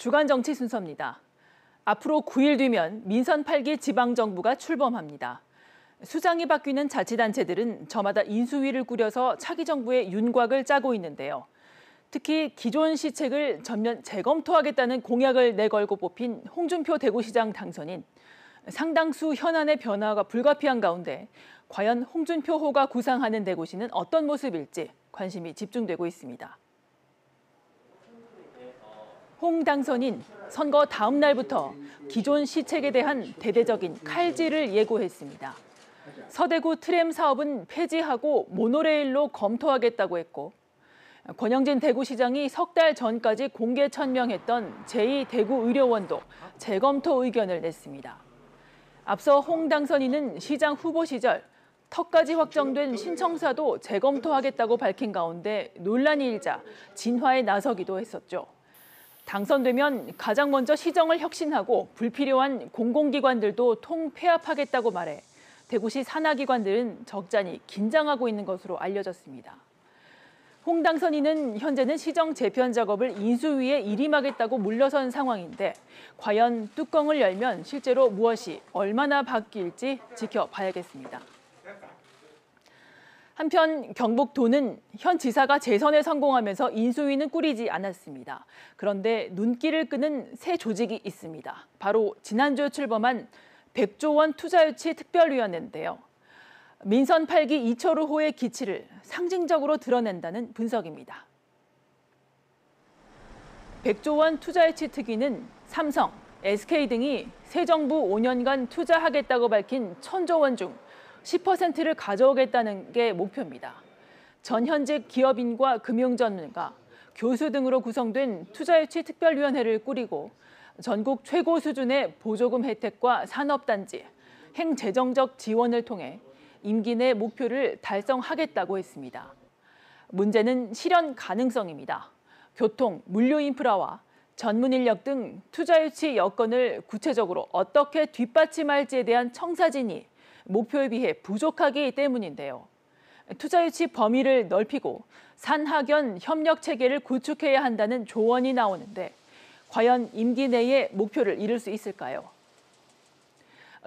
주간 정치 순서입니다. 앞으로 9일 뒤면 민선 8기 지방정부가 출범합니다. 수장이 바뀌는 자치단체들은 저마다 인수위를 꾸려서 차기 정부의 윤곽을 짜고 있는데요. 특히 기존 시책을 전면 재검토하겠다는 공약을 내걸고 뽑힌 홍준표 대구시장 당선인. 상당수 현안의 변화가 불가피한 가운데 과연 홍준표호가 구상하는 대구시는 어떤 모습일지 관심이 집중되고 있습니다. 홍 당선인, 선거 다음 날부터 기존 시책에 대한 대대적인 칼질을 예고했습니다. 서대구 트램 사업은 폐지하고 모노레일로 검토하겠다고 했고, 권영진 대구시장이 석 달 전까지 공개 천명했던 제2대구의료원도 재검토 의견을 냈습니다. 앞서 홍 당선인은 시장 후보 시절 턱까지 확정된 신청사도 재검토하겠다고 밝힌 가운데 논란이 일자 진화에 나서기도 했었죠. 당선되면 가장 먼저 시정을 혁신하고 불필요한 공공기관들도 통폐합하겠다고 말해 대구시 산하기관들은 적잖이 긴장하고 있는 것으로 알려졌습니다. 홍 당선인은 현재는 시정 재편 작업을 인수위에 일임하겠다고 물러선 상황인데 과연 뚜껑을 열면 실제로 무엇이 얼마나 바뀔지 지켜봐야겠습니다. 한편 경북도는 현 지사가 재선에 성공하면서 인수위는 꾸리지 않았습니다. 그런데 눈길을 끄는 새 조직이 있습니다. 바로 지난주 출범한 100조 원 투자유치 특별위원회인데요. 민선 8기 이철우 호의 기치를 상징적으로 드러낸다는 분석입니다. 100조 원 투자유치 특위는 삼성, SK 등이 새 정부 5년간 투자하겠다고 밝힌 1,000조 원 중 10%를 가져오겠다는 게 목표입니다. 전현직 기업인과 금융전문가, 교수 등으로 구성된 투자유치 특별위원회를 꾸리고 전국 최고 수준의 보조금 혜택과 산업단지, 행재정적 지원을 통해 임기 내 목표를 달성하겠다고 했습니다. 문제는 실현 가능성입니다. 교통, 물류 인프라와 전문 인력 등 투자유치 여건을 구체적으로 어떻게 뒷받침할지에 대한 청사진이 목표에 비해 부족하기 때문인데요. 투자유치 범위를 넓히고 산학연 협력 체계를 구축해야 한다는 조언이 나오는데 과연 임기 내에 목표를 이룰 수 있을까요?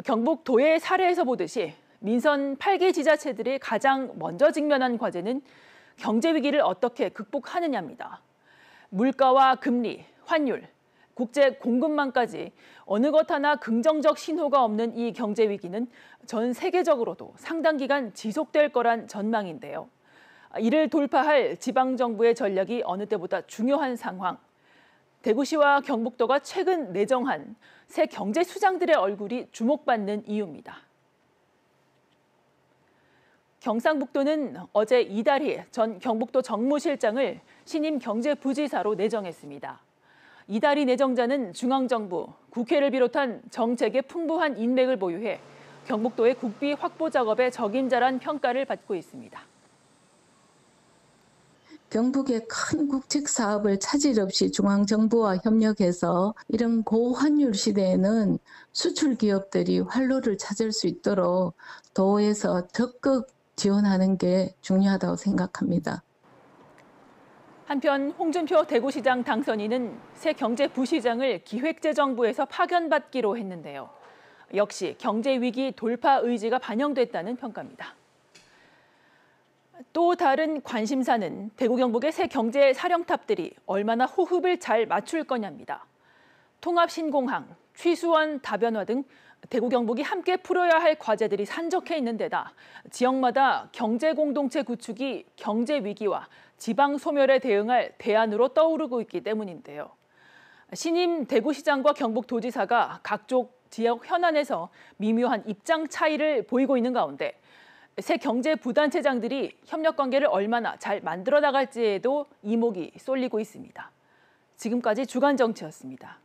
경북도의 사례에서 보듯이 민선 8기 지자체들이 가장 먼저 직면한 과제는 경제 위기를 어떻게 극복하느냐입니다. 물가와 금리, 환율, 국제 공급망까지 어느 것 하나 긍정적 신호가 없는 이 경제 위기는 전 세계적으로도 상당 기간 지속될 거란 전망인데요. 이를 돌파할 지방정부의 전략이 어느 때보다 중요한 상황. 대구시와 경북도가 최근 내정한 새 경제 수장들의 얼굴이 주목받는 이유입니다. 경상북도는 어제 이달희 전 경북도 정무실장을 신임 경제부지사로 내정했습니다. 이달희 내정자는 중앙정부, 국회를 비롯한 정책에 풍부한 인맥을 보유해 경북도의 국비 확보 작업에 적임자란 평가를 받고 있습니다. 경북의 큰 국책 사업을 차질 없이 중앙정부와 협력해서 이런 고환율 시대에는 수출 기업들이 활로를 찾을 수 있도록 도에서 적극 지원하는 게 중요하다고 생각합니다. 한편 홍준표 대구시장 당선인은 새 경제부시장을 기획재정부에서 파견받기로 했는데요. 역시 경제 위기 돌파 의지가 반영됐다는 평가입니다. 또 다른 관심사는 대구 경북의 새 경제 사령탑들이 얼마나 호흡을 잘 맞출 거냐입니다. 통합신공항, 취수원 다변화 등 대구 경북이 함께 풀어야 할 과제들이 산적해 있는 데다 지역마다 경제 공동체 구축이 경제 위기와 지방 소멸에 대응할 대안으로 떠오르고 있기 때문인데요. 신임 대구시장과 경북도지사가 각종 지역 현안에서 미묘한 입장 차이를 보이고 있는 가운데 새 경제 부단체장들이 협력 관계를 얼마나 잘 만들어 나갈지에도 이목이 쏠리고 있습니다. 지금까지 주간 정치였습니다.